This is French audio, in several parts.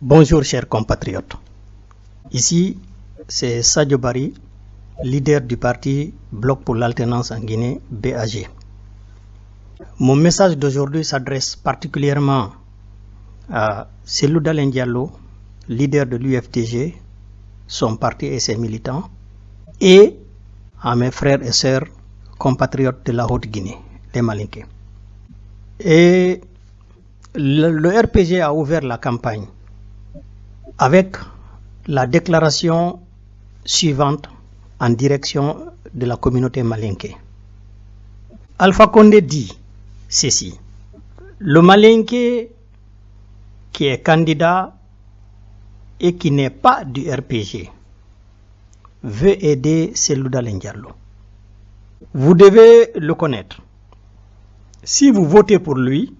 Bonjour chers compatriotes. Ici, c'est Sadio Barry, leader du parti Bloc pour l'alternance en Guinée, BAG. Mon message d'aujourd'hui s'adresse particulièrement à Cellou Dalein Diallo, leader de l'UFDG, son parti et ses militants, et à mes frères et sœurs compatriotes de la Haute-Guinée, les Malinké. Et le RPG a ouvert la campagne avec la déclaration suivante en direction de la communauté malinké. Alpha Condé dit ceci: le Malinké qui est candidat et qui n'est pas du RPG veut aider Cellou Dalein Diallo. Vous devez le connaître. Si vous votez pour lui,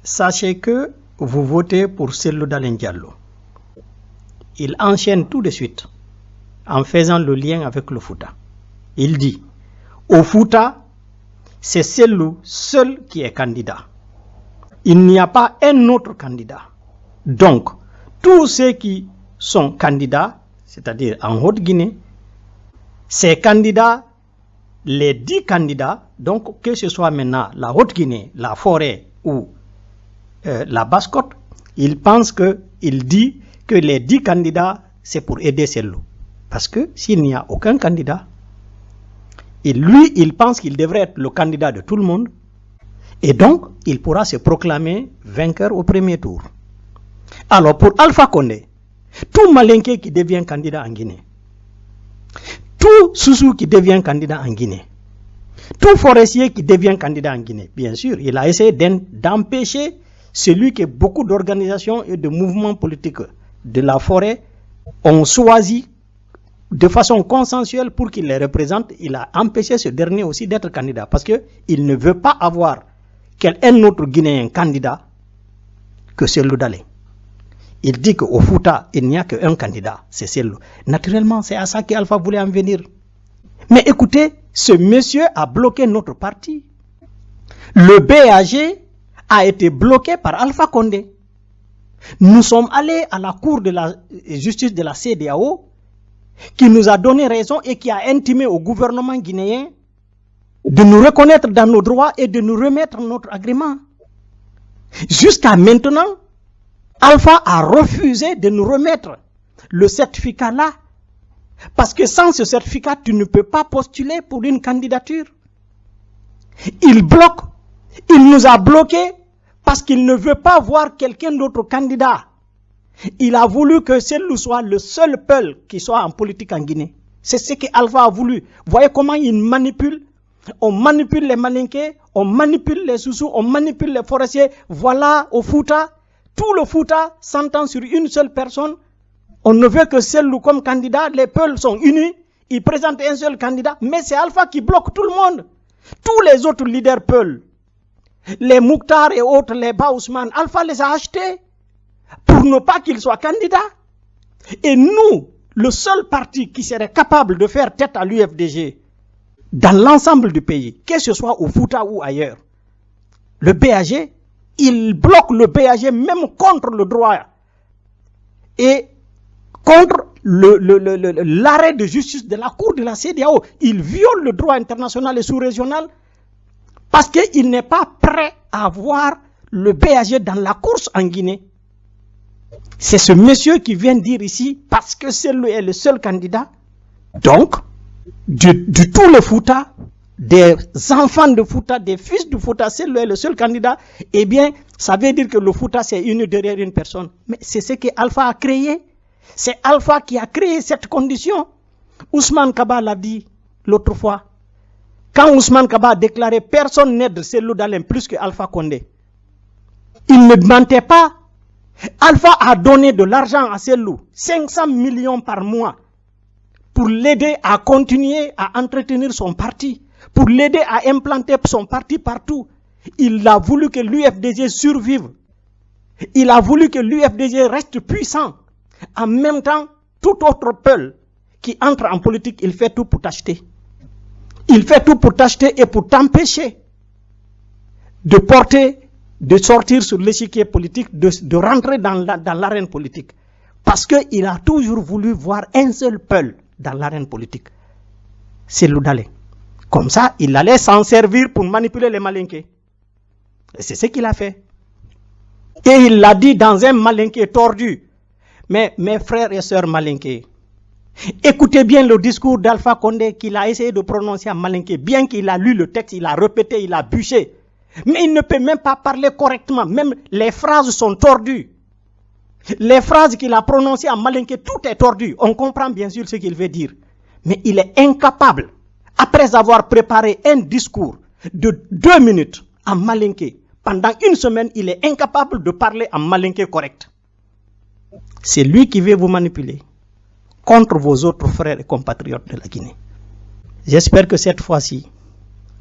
sachez que vous votez pour Cellou Dalein Diallo. Il enchaîne tout de suite en faisant le lien avec le Fouta. Il dit: au Fouta, c'est Cellou seul qui est candidat. Il n'y a pas un autre candidat. Donc, tous ceux qui sont candidats, c'est-à-dire en Haute-Guinée, ces candidats, les 10 candidats, donc que ce soit maintenant la Haute-Guinée, la Forêt ou la Basse-Côte, il pense qu'il dit que les 10 candidats, c'est pour aider Cellou. Parce que s'il n'y a aucun candidat, il pense qu'il devrait être le candidat de tout le monde, et donc il pourra se proclamer vainqueur au premier tour. Alors pour Alpha Condé, tout Malinké qui devient candidat en Guinée, tout Soussou qui devient candidat en Guinée, tout forestier qui devient candidat en Guinée, bien sûr, il a essayé d'empêcher celui que beaucoup d'organisations et de mouvements politiques de la forêt ont choisi de façon consensuelle pour qu'il les représente. Il a empêché ce dernier aussi d'être candidat parce qu'il ne veut pas avoir un autre Guinéen candidat que Cellou Dalein. Il dit qu'au Fouta, il n'y a qu'un candidat, c'est Cellou. Naturellement, c'est à ça qu'Alpha voulait en venir. Mais écoutez, ce monsieur a bloqué notre parti. Le BAG a été bloqué par Alpha Condé. Nous sommes allés à la cour de la justice de la CEDEAO qui nous a donné raison et qui a intimé au gouvernement guinéen de nous reconnaître dans nos droits et de nous remettre notre agrément. Jusqu'à maintenant, Alpha a refusé de nous remettre le certificat là parce que sans ce certificat, tu ne peux pas postuler pour une candidature. Il bloque, il nous a bloqués parce qu'il ne veut pas voir quelqu'un d'autre candidat. Il a voulu que Cellou soit le seul peuple qui soit en politique en Guinée. C'est ce que Alpha a voulu. Voyez comment il manipule. On manipule les Malinké, on manipule les Soussous, on manipule les forestiers. Voilà au Fouta, tout le Fouta s'entend sur une seule personne. On ne veut que Cellou comme candidat. Les peuples sont unis. Ils présentent un seul candidat. Mais c'est Alpha qui bloque tout le monde. Tous les autres leaders peuples, les Mouktar et autres, les Ba Ousmane, Alpha les a achetés pour ne pas qu'ils soient candidats. Et nous, le seul parti qui serait capable de faire tête à l'UFDG dans l'ensemble du pays, que ce soit au Fouta ou ailleurs, le BAG, il bloque le BAG même contre le droit et contre l'arrêt de justice de la cour de la CEDEAO. Il viole le droit international et sous-régional parce qu'il n'est pas prêt à voir le BAG dans la course en Guinée. C'est ce monsieur qui vient dire ici, parce que Cellou est le seul candidat, donc, du tout le Fouta, des enfants de Fouta, des fils de Fouta, Cellou est le seul candidat, eh bien, ça veut dire que le Fouta, c'est une derrière une personne. Mais c'est ce que Alpha a créé. C'est Alpha qui a créé cette condition. Ousmane Kaba l'a dit l'autre fois. Quand Ousmane Kaba a déclaré personne n'aide Cellou Dalein plus que Alpha Condé, il ne mentait pas. Alpha a donné de l'argent à Cellou, 500 millions par mois, pour l'aider à continuer à entretenir son parti, pour l'aider à implanter son parti partout. Il a voulu que l'UFDG survive. Il a voulu que l'UFDG reste puissant. En même temps, tout autre peuple qui entre en politique, il fait tout pour t'acheter. Il fait tout pour t'acheter et pour t'empêcher de porter de sortir sur l'échiquier politique, de rentrer dans l'arène politique. Parce qu'il a toujours voulu voir un seul peuple dans l'arène politique. C'est Loudalé. Comme ça, il allait s'en servir pour manipuler les Malinké. Et c'est ce qu'il a fait. Et il l'a dit dans un Malinké tordu. Mais mes frères et sœurs Malinké, écoutez bien le discours d'Alpha Condé qu'il a essayé de prononcer en Malinké. Bien qu'il a lu le texte, il a répété, il a bûché. Mais il ne peut même pas parler correctement. Même les phrases sont tordues. Les phrases qu'il a prononcées en Malinké, tout est tordu. On comprend bien sûr ce qu'il veut dire. Mais il est incapable, après avoir préparé un discours de 2 minutes en Malinké, pendant une semaine, il est incapable de parler en Malinké correct. C'est lui qui veut vous manipuler contre vos autres frères et compatriotes de la Guinée. J'espère que cette fois-ci,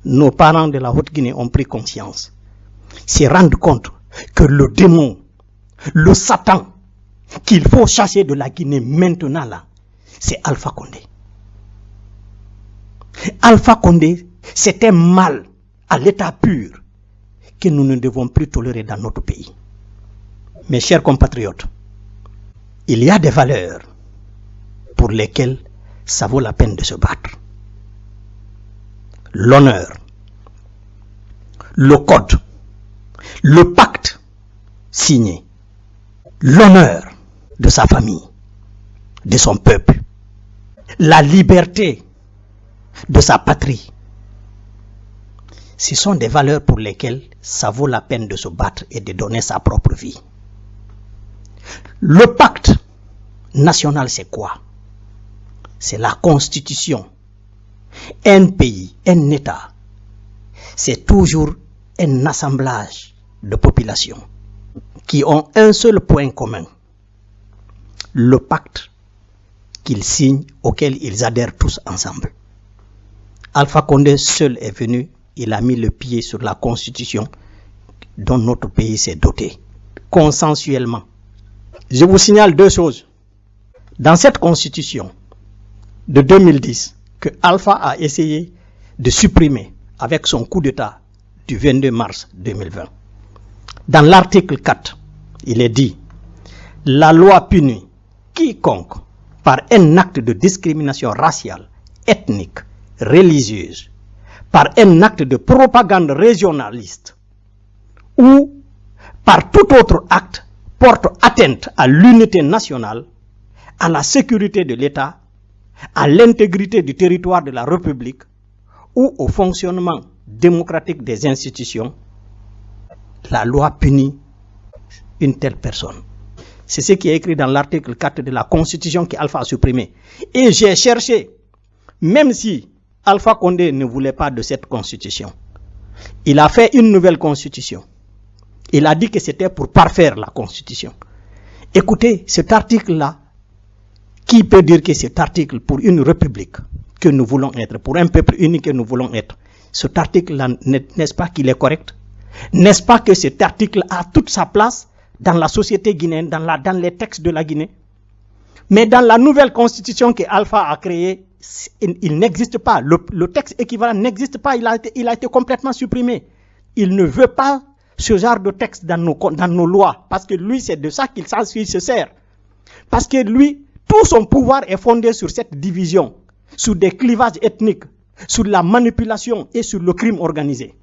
nos parents de la Haute-Guinée ont pris conscience, se rendent compte que le démon, le Satan, qu'il faut chasser de la Guinée maintenant là, c'est Alpha Condé. Alpha Condé, c'est un mal à l'état pur que nous ne devons plus tolérer dans notre pays. Mes chers compatriotes, il y a des valeurs pour lesquelles ça vaut la peine de se battre. L'honneur, le code, le pacte signé, l'honneur de sa famille, de son peuple, la liberté de sa patrie. Ce sont des valeurs pour lesquelles ça vaut la peine de se battre et de donner sa propre vie. Le pacte national, c'est quoi? C'est la constitution. Un pays, un État, c'est toujours un assemblage de populations qui ont un seul point commun. Le pacte qu'ils signent, auquel ils adhèrent tous ensemble. Alpha Condé seul est venu, il a mis le pied sur la constitution dont notre pays s'est doté, consensuellement. Je vous signale 2 choses. Dans cette constitution de 2010, que Alpha a essayé de supprimer avec son coup d'État du 22 mars 2020, dans l'article 4, il est dit « La loi punit quiconque, par un acte de discrimination raciale, ethnique, religieuse, par un acte de propagande régionaliste ou par tout autre acte porte atteinte à l'unité nationale, à la sécurité de l'État, à l'intégrité du territoire de la République ou au fonctionnement démocratique des institutions, la loi punit une telle personne. » C'est ce qui est écrit dans l'article 4 de la Constitution qu'Alpha a supprimé. Et j'ai cherché, même si Alpha Condé ne voulait pas de cette Constitution, il a fait une nouvelle Constitution. Il a dit que c'était pour parfaire la Constitution. Écoutez, cet article-là, qui peut dire que cet article pour une république que nous voulons être, pour un peuple uni que nous voulons être, cet article-là, n'est-ce pas qu'il est correct? N'est-ce pas que cet article a toute sa place dans la société guinéenne, dans les textes de la Guinée? Mais dans la nouvelle constitution que Alpha a créée, il n'existe pas. Le texte équivalent n'existe pas, il a été complètement supprimé. Il ne veut pas ce genre de texte dans nos lois, parce que lui, c'est de ça qu'il se sert. Parce que lui, tout son pouvoir est fondé sur cette division, sur des clivages ethniques, sur la manipulation et sur le crime organisé.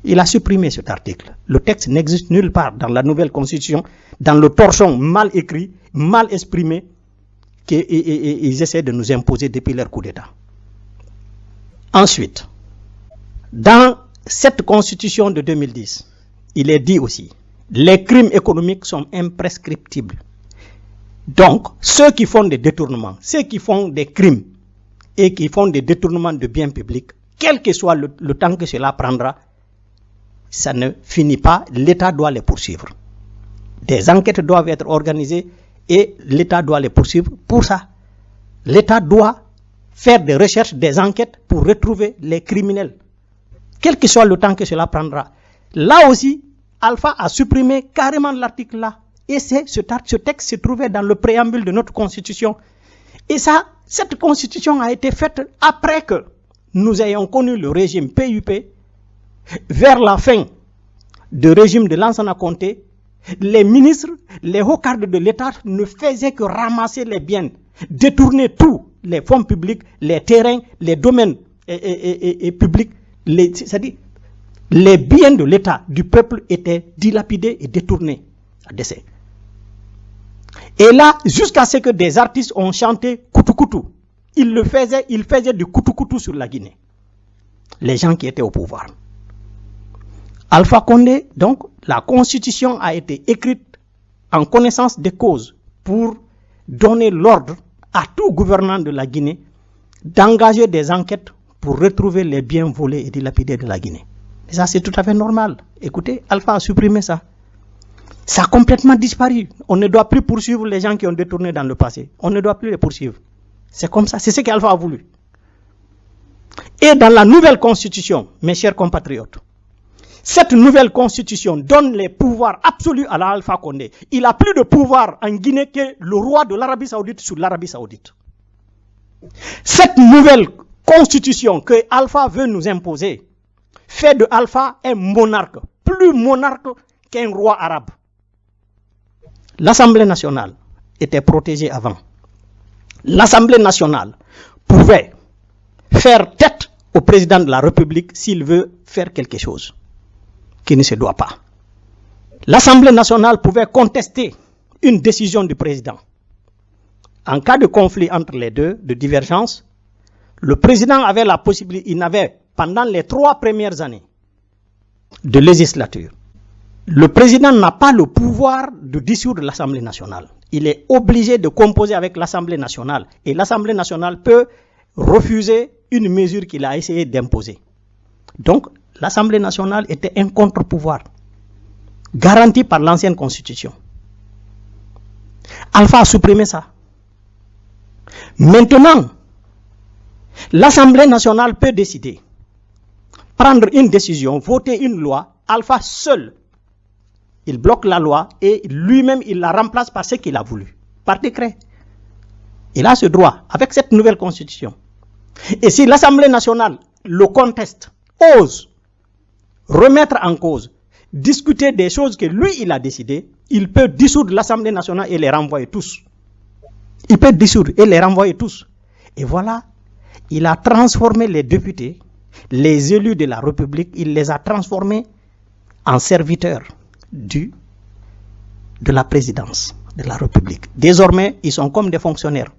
Il a supprimé cet article. Le texte n'existe nulle part dans la nouvelle constitution, dans le torchon mal écrit, mal exprimé, qu'ils essaient de nous imposer depuis leur coup d'État. Ensuite, dans cette constitution de 2010, il est dit aussi, les crimes économiques sont imprescriptibles. Donc, ceux qui font des détournements, ceux qui font des crimes et qui font des détournements de biens publics, quel que soit le temps que cela prendra, ça ne finit pas, l'État doit les poursuivre. Des enquêtes doivent être organisées et l'État doit les poursuivre. Pour ça, l'État doit faire des recherches, des enquêtes pour retrouver les criminels, quel que soit le temps que cela prendra. Là aussi, Alpha a supprimé carrément l'article là. Et ce texte se trouvait dans le préambule de notre constitution. Et ça, cette constitution a été faite après que nous ayons connu le régime PUP, vers la fin de régime de Lansana Conté, les ministres, les hauts cadres de l'État ne faisaient que ramasser les biens, détourner tous les fonds publics, les terrains, les domaines publics, c'est-à-dire les biens de l'État, du peuple étaient dilapidés et détournés à dessein. Et là, jusqu'à ce que des artistes ont chanté Koutou-Koutou, ils faisaient du Koutou-Koutou sur la Guinée. Les gens qui étaient au pouvoir. Alpha Condé, donc, la constitution a été écrite en connaissance des causes pour donner l'ordre à tout gouvernant de la Guinée d'engager des enquêtes pour retrouver les biens volés et dilapidés de la Guinée. Et ça, c'est tout à fait normal. Écoutez, Alpha a supprimé ça. Ça a complètement disparu. On ne doit plus poursuivre les gens qui ont détourné dans le passé. On ne doit plus les poursuivre. C'est comme ça. C'est ce qu'Alpha a voulu. Et dans la nouvelle constitution, mes chers compatriotes, cette nouvelle constitution donne les pouvoirs absolus à l'Alpha Condé. Il a plus de pouvoir en Guinée que le roi de l'Arabie Saoudite sur l'Arabie Saoudite. Cette nouvelle constitution que Alpha veut nous imposer fait de Alpha un monarque, plus monarque qu'un roi arabe. L'Assemblée nationale était protégée avant. L'Assemblée nationale pouvait faire tête au président de la République s'il veut faire quelque chose qui ne se doit pas. L'Assemblée nationale pouvait contester une décision du président. En cas de conflit entre les deux, de divergence, le président avait la possibilité, il avait pendant les 3 premières années de législature, le président n'a pas le pouvoir de dissoudre l'Assemblée nationale. Il est obligé de composer avec l'Assemblée nationale et l'Assemblée nationale peut refuser une mesure qu'il a essayé d'imposer. Donc, l'Assemblée nationale était un contre-pouvoir garanti par l'ancienne constitution. Alpha a supprimé ça. Maintenant, l'Assemblée nationale peut décider, prendre une décision, voter une loi. Alpha seul, il bloque la loi et lui-même il la remplace par ce qu'il a voulu, par décret. Il a ce droit avec cette nouvelle constitution. Et si l'Assemblée nationale le conteste, ose remettre en cause, discuter des choses que lui il a décidé, il peut dissoudre l'Assemblée nationale et les renvoyer tous. Il peut dissoudre et les renvoyer tous. Et voilà, il a transformé les députés, les élus de la République, il les a transformés en serviteurs de la présidence de la République. Désormais, ils sont comme des fonctionnaires.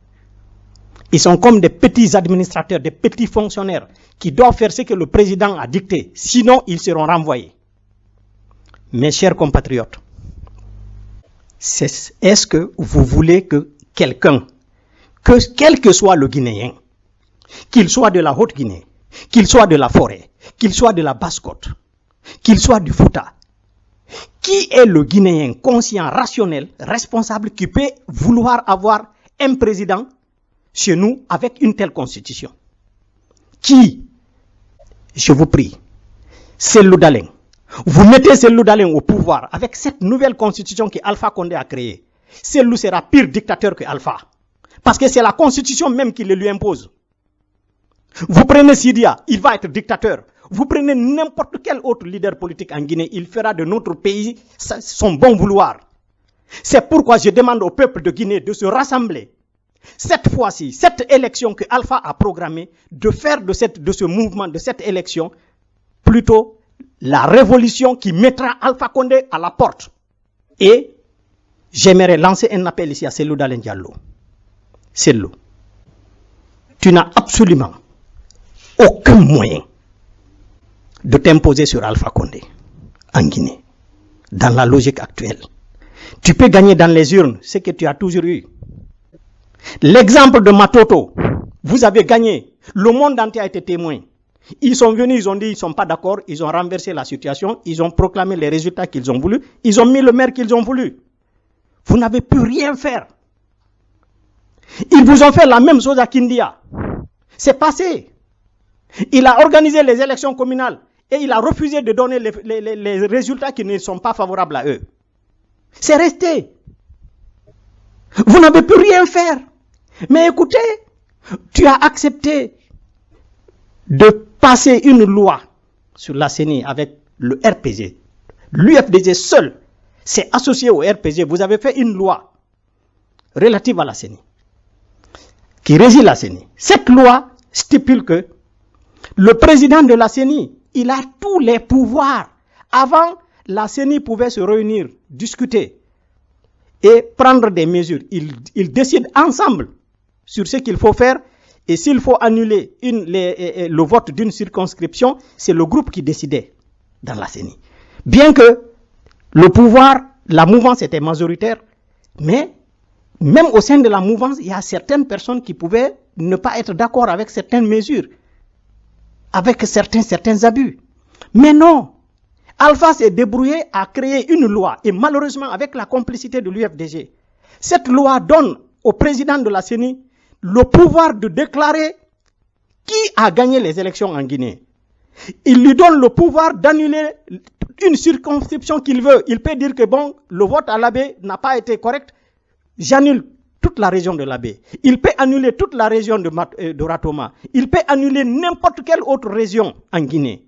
Ils sont comme des petits administrateurs, des petits fonctionnaires qui doivent faire ce que le président a dicté. Sinon, ils seront renvoyés. Mes chers compatriotes, est-ce que vous voulez que quelqu'un, quel que soit le Guinéen, qu'il soit de la Haute-Guinée, qu'il soit de la Forêt, qu'il soit de la Basse-Côte, qu'il soit du Fouta, qui est le Guinéen conscient, rationnel, responsable, qui peut vouloir avoir un président chez nous avec une telle constitution? Qui, je vous prie, Cellou Dalein, vous mettez Cellou Dalein au pouvoir avec cette nouvelle constitution que Alpha Condé a créée. Cellou sera pire dictateur que Alpha. Parce que c'est la constitution même qui le lui impose. Vous prenez Sidia, il va être dictateur. Vous prenez n'importe quel autre leader politique en Guinée, il fera de notre pays son bon vouloir. C'est pourquoi je demande au peuple de Guinée de se rassembler. Cette fois-ci, cette élection que Alpha a programmée, de faire de ce mouvement, de cette élection, plutôt la révolution qui mettra Alpha Condé à la porte. Et j'aimerais lancer un appel ici à Cellou Dalein Diallo. Cellou, tu n'as absolument aucun moyen de t'imposer sur Alpha Condé en Guinée, dans la logique actuelle. Tu peux gagner dans les urnes ce que tu as toujours eu. L'exemple de Matoto, vous avez gagné. Le monde entier a été témoin. Ils sont venus, ils ont dit qu'ils ne sont pas d'accord, ils ont renversé la situation, ils ont proclamé les résultats qu'ils ont voulu, ils ont mis le maire qu'ils ont voulu. Vous n'avez pu rien faire. Ils vous ont fait la même chose à Kindia. C'est passé. Il a organisé les élections communales et il a refusé de donner les résultats qui ne sont pas favorables à eux. C'est resté. Vous n'avez pu rien faire. Mais écoutez, tu as accepté de passer une loi sur la CENI avec le RPG, L'UFDG seul s'est associé au RPG. Vous avez fait une loi relative à la CENI, qui régit la CENI. Cette loi stipule que le président de la CENI, il a tous les pouvoirs. Avant, la CENI pouvait se réunir, discuter et prendre des mesures. Ils décident ensemble sur ce qu'il faut faire. Et s'il faut annuler le vote d'une circonscription, c'est le groupe qui décidait dans la CENI. Bien que le pouvoir, la mouvance était majoritaire, mais même au sein de la mouvance, il y a certaines personnes qui pouvaient ne pas être d'accord avec certaines mesures, avec certains abus. Mais non, Alpha s'est débrouillé à créer une loi, et malheureusement avec la complicité de l'UFDG. Cette loi donne au président de la CENI le pouvoir de déclarer qui a gagné les élections en Guinée. Il lui donne le pouvoir d'annuler une circonscription qu'il veut. Il peut dire que bon, le vote à l'Abbé n'a pas été correct, j'annule toute la région de l'Abbé. Il peut annuler toute la région de Ratoma. Il peut annuler n'importe quelle autre région en Guinée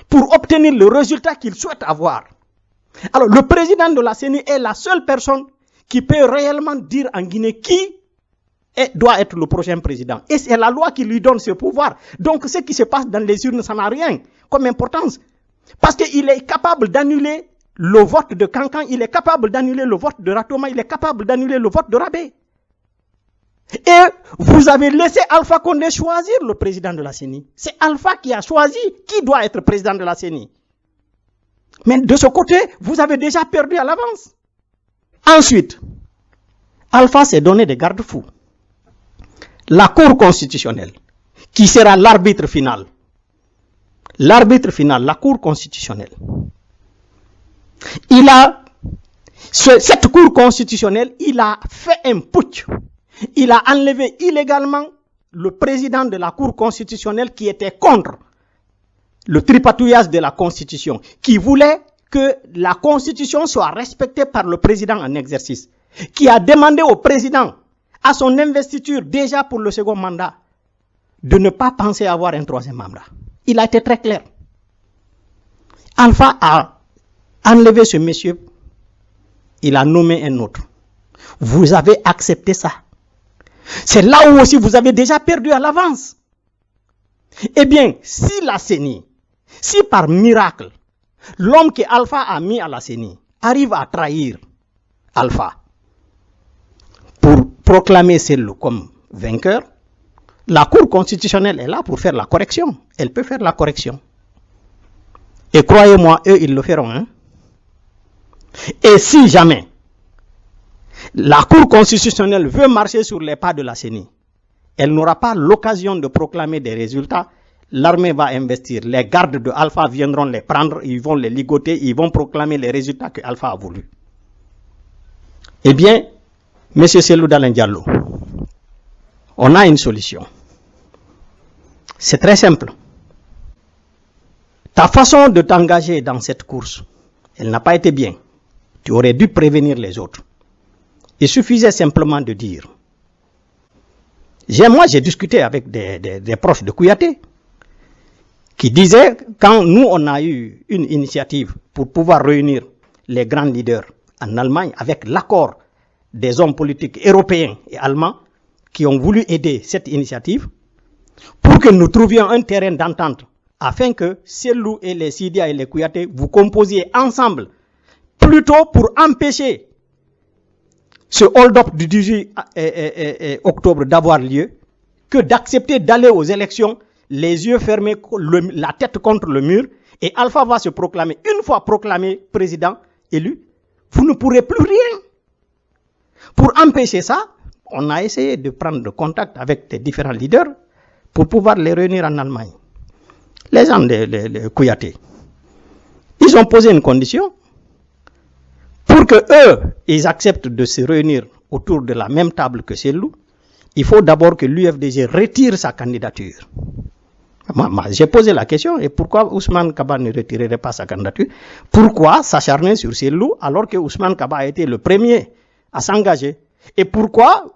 pour obtenir le résultat qu'il souhaite avoir. Alors, le président de la CENI est la seule personne qui peut réellement dire en Guinée qui doit être le prochain président. Et c'est la loi qui lui donne ce pouvoir. Donc, ce qui se passe dans les urnes, ça n'a rien comme importance. Parce qu'il est capable d'annuler le vote de Cancan, il est capable d'annuler le vote de Ratoma, il est capable d'annuler le vote de Rabé. Et vous avez laissé Alpha Condé choisir le président de la CENI. C'est Alpha qui a choisi qui doit être président de la CENI. Mais de ce côté, vous avez déjà perdu à l'avance. Ensuite, Alpha s'est donné des garde-fous. La Cour constitutionnelle, qui sera l'arbitre final. L'arbitre final, la Cour constitutionnelle. Cette Cour constitutionnelle, il a fait un putsch. Il a enlevé illégalement le président de la Cour constitutionnelle qui était contre le tripatouillage de la Constitution, qui voulait que la Constitution soit respectée par le président en exercice, qui a demandé au président, à son investiture déjà pour le second mandat, de ne pas penser avoir un troisième mandat. Il a été très clair. Alpha a enlevé ce monsieur, il a nommé un autre. Vous avez accepté ça. C'est là où aussi vous avez déjà perdu à l'avance. Eh bien, si la CENI, si par miracle, l'homme que Alpha a mis à la CENI arrive à trahir Alpha pour proclamer Cellou comme vainqueur, la Cour constitutionnelle est là pour faire la correction. Elle peut faire la correction. Et croyez-moi, eux, ils le feront. Hein? Et si jamais la Cour constitutionnelle veut marcher sur les pas de la CENI, elle n'aura pas l'occasion de proclamer des résultats. L'armée va investir. Les gardes de Alpha viendront les prendre, ils vont les ligoter, ils vont proclamer les résultats que Alpha a voulu. Eh bien, M. Cellou Dalein Diallo, on a une solution. C'est très simple. Ta façon de t'engager dans cette course, elle n'a pas été bien. Tu aurais dû prévenir les autres. Il suffisait simplement de dire. Moi, j'ai discuté avec des proches de Kouyaté qui disaient, quand nous, on a eu une initiative pour pouvoir réunir les grands leaders en Allemagne avec l'accord des hommes politiques européens et allemands qui ont voulu aider cette initiative pour que nous trouvions un terrain d'entente afin que Cellou et les Sidia et les Kouyaté vous composiez ensemble plutôt pour empêcher ce hold-up du 18 octobre d'avoir lieu que d'accepter d'aller aux élections les yeux fermés, la tête contre le mur, et Alpha va se proclamer. Une fois proclamé président élu, vous ne pourrez plus rien. Pour empêcher ça, on a essayé de prendre contact avec les différents leaders pour pouvoir les réunir en Allemagne. Les gens de Kouyaté, ils ont posé une condition pour que eux, ils acceptent de se réunir autour de la même table que Cellou. Il faut d'abord que l'UFDG retire sa candidature. Moi, j'ai posé la question, et pourquoi Ousmane Kaba ne retirerait pas sa candidature? Pourquoi s'acharner sur Cellou alors que Ousmane Kaba a été le premier à s'engager? Et pourquoi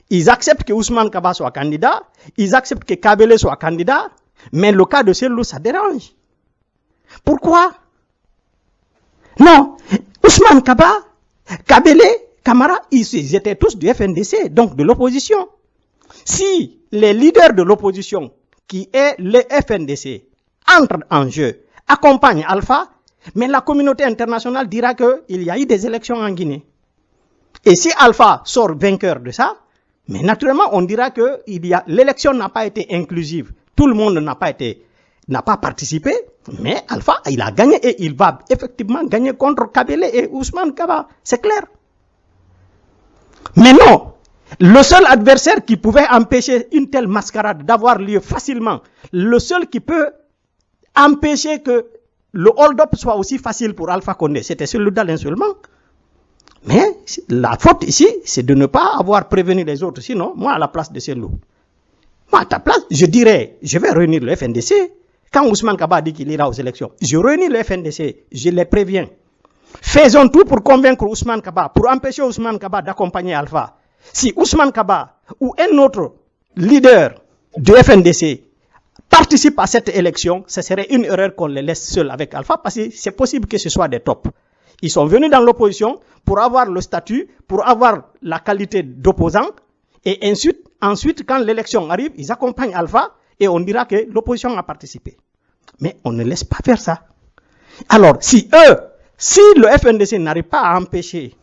ils acceptent que Ousmane Kaba soit candidat, ils acceptent que Kabele soit candidat, mais le cas de Cellou, ça dérange. Pourquoi? Non, Ousmane Kaba, Kabele, Kamara, ils étaient tous du FNDC, donc de l'opposition. Si les leaders de l'opposition, qui est le FNDC, entrent en jeu, accompagnent Alpha, mais la communauté internationale dira qu'il y a eu des élections en Guinée. Et si Alpha sort vainqueur de ça, mais naturellement on dira que l'élection n'a pas été inclusive. Tout le monde n'a pas participé, mais Alpha, il a gagné et il va effectivement gagner contre Kabele et Ousmane Kaba. C'est clair. Mais non, le seul adversaire qui pouvait empêcher une telle mascarade d'avoir lieu facilement, le seul qui peut empêcher que le hold-up soit aussi facile pour Alpha Condé, c'était celui d'Alain seulement. Mais la faute ici, c'est de ne pas avoir prévenu les autres. Sinon, moi, à la place de Cellou, moi, à ta place, je dirais, je vais réunir le FNDC. Quand Ousmane Kaba dit qu'il ira aux élections, je réunis le FNDC, je les préviens. Faisons tout pour convaincre Ousmane Kaba, pour empêcher Ousmane Kaba d'accompagner Alpha. Si Ousmane Kaba ou un autre leader du FNDC participe à cette élection, ce serait une erreur qu'on les laisse seuls avec Alpha, parce que c'est possible que ce soit des tops. Ils sont venus dans l'opposition pour avoir le statut, pour avoir la qualité d'opposant, et ensuite, quand l'élection arrive, ils accompagnent Alpha, et on dira que l'opposition a participé. Mais on ne laisse pas faire ça. Alors, si le FNDC n'arrive pas à empêcher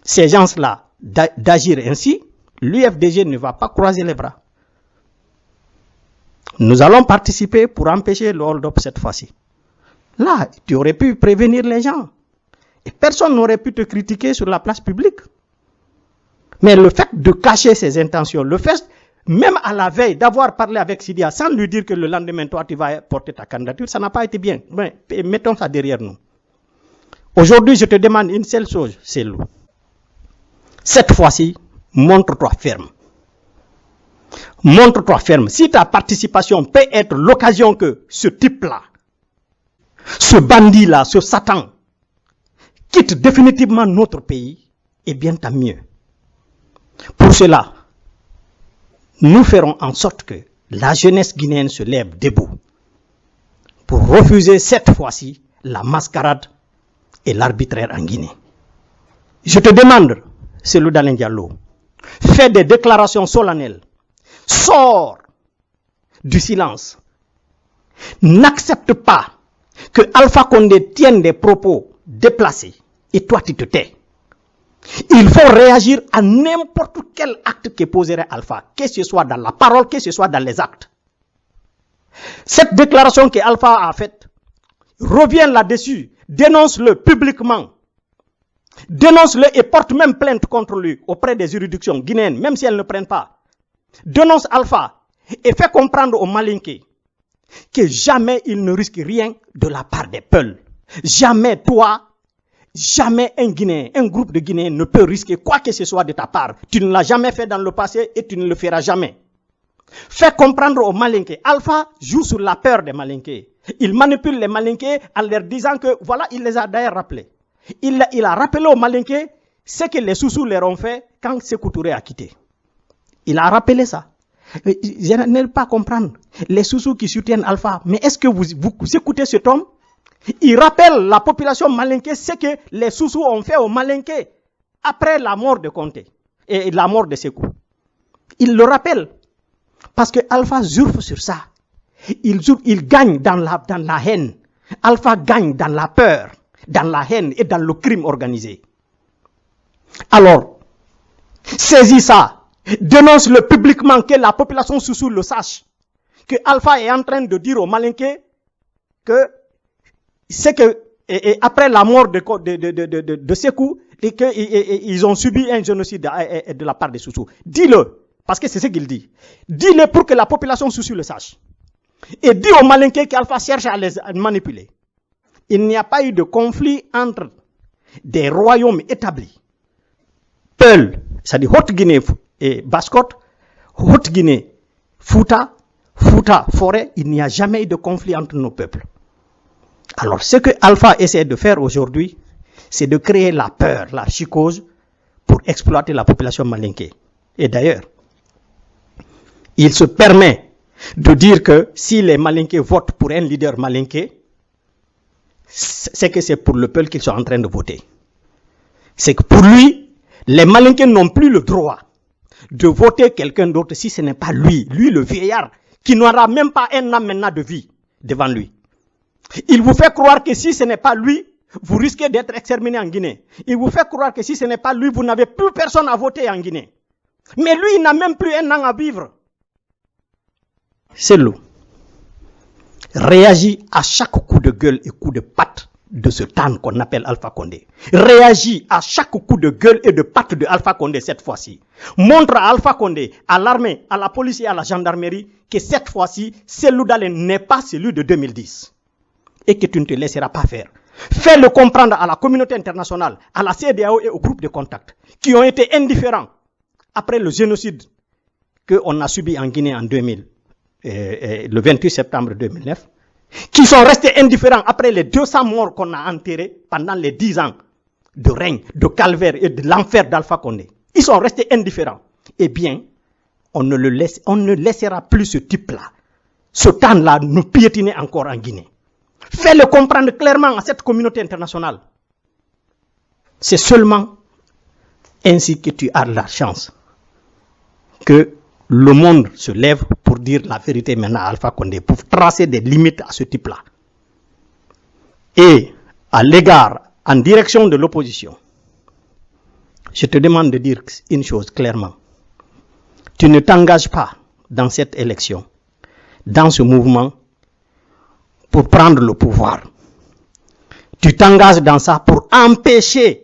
ces gens-là d'agir ainsi, l'UFDG ne va pas croiser les bras. Nous allons participer pour empêcher le hold-up cette fois-ci. Là, tu aurais pu prévenir les gens. Et personne n'aurait pu te critiquer sur la place publique. Mais le fait de cacher ses intentions, le fait, même à la veille, d'avoir parlé avec Sidia sans lui dire que le lendemain, toi, tu vas porter ta candidature, ça n'a pas été bien. Mais mettons ça derrière nous. Aujourd'hui, je te demande une seule chose, c'est Lou. Cette fois-ci, montre-toi ferme. Montre-toi ferme. Si ta participation peut être l'occasion que ce type-là, ce bandit-là, ce Satan, quitte définitivement notre pays, eh bien tant mieux. Pour cela, nous ferons en sorte que la jeunesse guinéenne se lève debout pour refuser cette fois-ci la mascarade et l'arbitraire en Guinée. Je te demande, Cellou Dalein Diallo, fais des déclarations solennelles, sors du silence, n'accepte pas que Alpha Condé tienne des propos déplacés et toi tu te tais. Il faut réagir à n'importe quel acte que poserait Alpha, que ce soit dans la parole, que ce soit dans les actes. Cette déclaration que Alpha a faite, reviens là-dessus, dénonce-le publiquement, dénonce-le et porte même plainte contre lui auprès des juridictions guinéennes, même si elles ne prennent pas. Dénonce Alpha et fais comprendre aux Malinké que jamais il ne risque rien de la part des Peuls. Jamais toi, jamais un Guinéen, un groupe de Guinéens ne peut risquer quoi que ce soit de ta part. Tu ne l'as jamais fait dans le passé et tu ne le feras jamais. Fais comprendre aux Malinké. Alpha joue sur la peur des Malinké. Il manipule les Malinké en leur disant que, voilà, il les a d'ailleurs rappelés. Il a rappelé aux Malinké ce que les Soussous leur ont fait quand Sékou Touré a quitté. Il a rappelé ça. Je n'ai pas comprendre. Les Soussous qui soutiennent Alpha, mais est-ce que vous écoutez cet homme? Il rappelle la population malinké ce que les Soussous ont fait aux Malinké après la mort de Conté et la mort de Sékou. Il le rappelle parce que Alpha surfe sur ça. Il gagne dans la haine. Alpha gagne dans la peur, dans la haine et dans le crime organisé. Alors, saisis ça, dénonce-le publiquement, que la population Soussou le sache, que Alpha est en train de dire aux Malinké que c'est que et après la mort de Sékou, et qu'ils ont subi un génocide de la part des Soussous. Dis-le, parce que c'est ce qu'il dit. Dis-le pour que la population Soussou le sache. Et dis aux Malinké qu'Alpha cherche à les manipuler. Il n'y a pas eu de conflit entre des royaumes établis. Peul, c'est-à-dire Haute-Guinée et Basse-Côte, Haute-Guinée, Fouta, Forêt, il n'y a jamais eu de conflit entre nos peuples. Alors, ce que Alpha essaie de faire aujourd'hui, c'est de créer la peur, la psychose, pour exploiter la population malinké. Et d'ailleurs, il se permet de dire que si les Malinké votent pour un leader malinké, c'est que c'est pour le peuple qu'ils sont en train de voter. C'est que pour lui, les Malinqués n'ont plus le droit de voter quelqu'un d'autre si ce n'est pas lui le vieillard, qui n'aura même pas un an maintenant de vie devant lui. Il vous fait croire que si ce n'est pas lui, vous risquez d'être exterminé en Guinée. Il vous fait croire que si ce n'est pas lui, vous n'avez plus personne à voter en Guinée. Mais lui, il n'a même plus un an à vivre. Cellou réagit à chaque coup de gueule et coup de patte de ce temps qu'on appelle Alpha Condé. Réagit à chaque coup de gueule et de patte de Alpha Condé cette fois-ci. Montre à Alpha Condé, à l'armée, à la police et à la gendarmerie que cette fois-ci, Cellou Dalein n'est pas celui de 2010. Et que tu ne te laisseras pas faire. Fais-le comprendre à la communauté internationale, à la CEDEAO et au groupe de contact, qui ont été indifférents après le génocide qu'on a subi en Guinée en 2000, le 28 septembre 2009, qui sont restés indifférents après les 200 morts qu'on a enterrés pendant les 10 ans de règne, de calvaire et de l'enfer d'Alpha Condé. Ils sont restés indifférents. Eh bien, on ne laissera plus ce type-là, ce temps-là, nous piétiner encore en Guinée. Fais-le comprendre clairement à cette communauté internationale. C'est seulement ainsi que tu as la chance que le monde se lève pour dire la vérité maintenant à Alpha Condé, pour tracer des limites à ce type-là. Et à l'égard, en direction de l'opposition, je te demande de dire une chose clairement. Tu ne t'engages pas dans cette élection, dans ce mouvement, pour prendre le pouvoir. Tu t'engages dans ça pour empêcher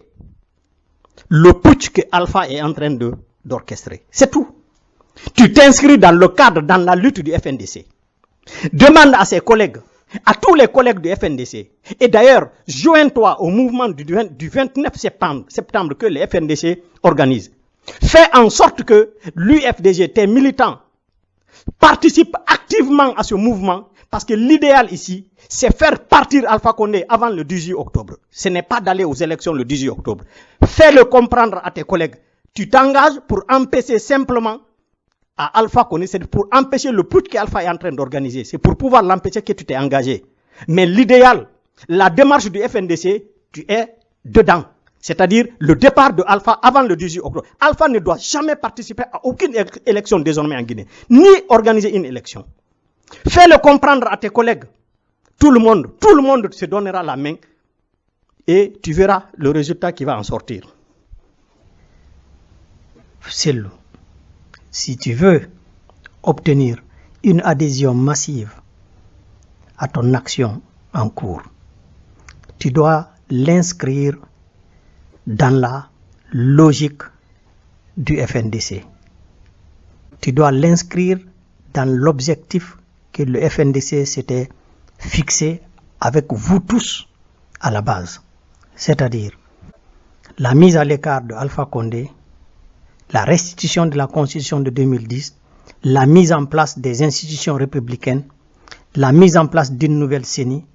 le putsch que Alpha est en train d'orchestrer. C'est tout. Tu t'inscris dans le cadre, dans la lutte du FNDC. Demande à ses collègues, à tous les collègues du FNDC. Et d'ailleurs, joins-toi au mouvement du 29 septembre que le FNDC organise. Fais en sorte que l'UFDG, tes militants, participent activement à ce mouvement. Parce que l'idéal ici, c'est faire partir Alpha Condé avant le 18 octobre. Ce n'est pas d'aller aux élections le 18 octobre. Fais-le comprendre à tes collègues. Tu t'engages pour empêcher simplement à Alpha Condé, c'est pour empêcher le putsch qu'Alpha est en train d'organiser. C'est pour pouvoir l'empêcher que tu t'es engagé. Mais l'idéal, la démarche du FNDC, tu es dedans. C'est-à-dire le départ de Alpha avant le 18 octobre. Alpha ne doit jamais participer à aucune élection désormais en Guinée, ni organiser une élection. Fais-le comprendre à tes collègues. Tout le monde se donnera la main et tu verras le résultat qui va en sortir. Cellou, si tu veux obtenir une adhésion massive à ton action en cours, tu dois l'inscrire dans la logique du FNDC. Tu dois l'inscrire dans l'objectif que le FNDC s'était fixé avec vous tous à la base. C'est-à-dire la mise à l'écart de Alpha Condé, la restitution de la Constitution de 2010, la mise en place des institutions républicaines, la mise en place d'une nouvelle CENI,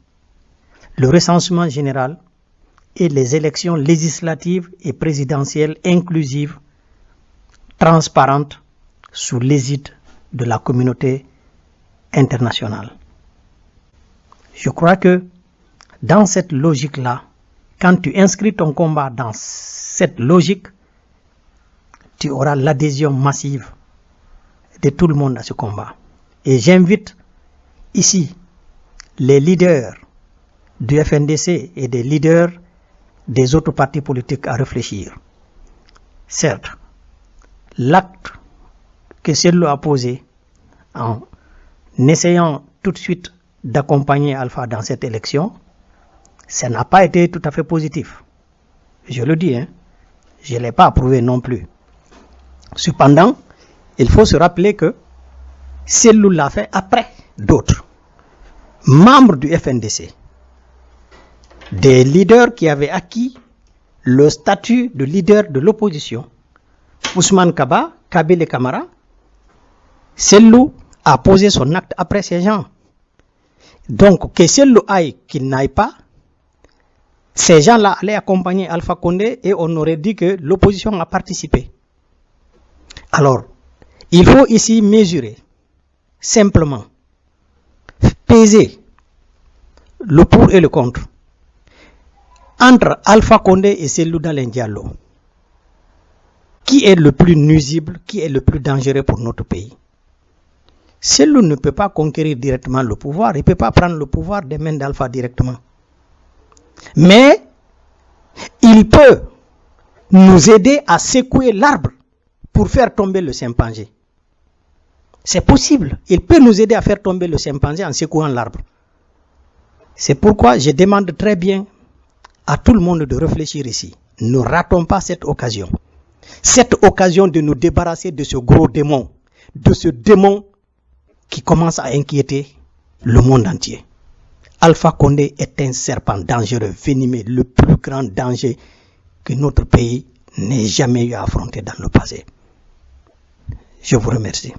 le recensement général et les élections législatives et présidentielles inclusives, transparentes, sous l'égide de la communauté internationale. Je crois que dans cette logique-là, quand tu inscris ton combat dans cette logique, tu auras l'adhésion massive de tout le monde à ce combat. Et j'invite ici les leaders du FNDC et des leaders des autres partis politiques à réfléchir. Certes, l'acte que Cellou a posé en essayant tout de suite d'accompagner Alpha dans cette élection, ça n'a pas été tout à fait positif. Je le dis, je ne l'ai pas approuvé non plus. Cependant, il faut se rappeler que Cellou l'a fait après d'autres membres du FNDC, des leaders qui avaient acquis le statut de leader de l'opposition. Ousmane Kaba, Kabila Camara, Cellou a posé son acte après ces gens. Donc, que Cellou aille, qu'il n'aille pas, ces gens-là allaient accompagner Alpha Condé et on aurait dit que l'opposition a participé. Alors, il faut ici mesurer, simplement, peser le pour et le contre. Entre Alpha Condé et Cellou Dalein Diallo, qui est le plus nuisible, qui est le plus dangereux pour notre pays? Cellou ne peut pas conquérir directement le pouvoir, il ne peut pas prendre le pouvoir des mains d'Alpha directement. Mais il peut nous aider à secouer l'arbre pour faire tomber le chimpanzé. C'est possible. Il peut nous aider à faire tomber le chimpanzé en secouant l'arbre. C'est pourquoi je demande très bien à tout le monde de réfléchir ici. Ne ratons pas cette occasion. Cette occasion de nous débarrasser de ce gros démon, de ce démon qui commence à inquiéter le monde entier. Alpha Condé est un serpent dangereux, venimeux, le plus grand danger que notre pays n'ait jamais eu à affronter dans le passé. Je vous remercie.